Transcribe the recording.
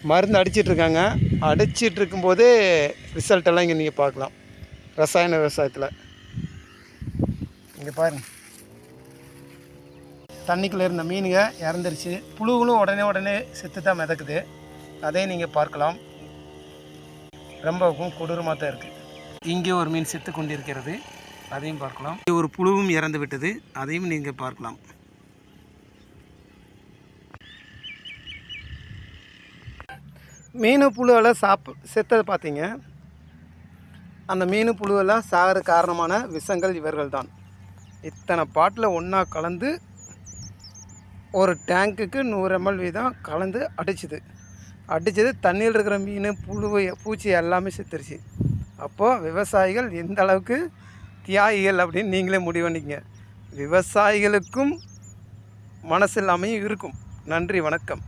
மருந்து அடிச்சிட்ருக்காங்க. அடிச்சிட்டு இருக்கும்போதே ரிசல்ட்டெல்லாம் இங்கே நீங்கள் பார்க்கலாம். ரசாயன விவசாயத்தில் இங்கே பாருங்கள், தண்ணிக்குள்ளே இருந்த மீனுங்க இறந்துருச்சு. புழுகளும் உடனே செத்து தான் மிதக்குது. அதையும் நீங்கள் பார்க்கலாம். ரொம்பவும் கொடூரமாக தான் இருக்குது. இங்கே ஒரு மீன் செத்து கொண்டிருக்கிறது, அதையும் பார்க்கலாம். ஒரு புழுவும் இறந்து விட்டது, அதையும் நீங்கள் பார்க்கலாம். மீன் புழுவெல்லாம் செத்ததை பார்த்தீங்க. அந்த மீன் புழுவெல்லாம் சாகிற காரணமான விஷங்கள் இவர்கள் தான். இத்தனை பாட்டில் ஒன்றா கலந்து ஒரு டேங்க்குக்கு 100 ml வீதம் கலந்து அடிச்சது தண்ணியில் இருக்கிற மீன் புழு பூச்சி எல்லாமே செத்துருச்சு. அப்போது விவசாயிகள் எந்த அளவுக்கு தியாகிகள் அப்படின்னு நீங்களே முடிவு பண்ணிக்கங்க. விவசாயிகளுக்கும் மனசு இல்லாமையும் இருக்கும். நன்றி, வணக்கம்.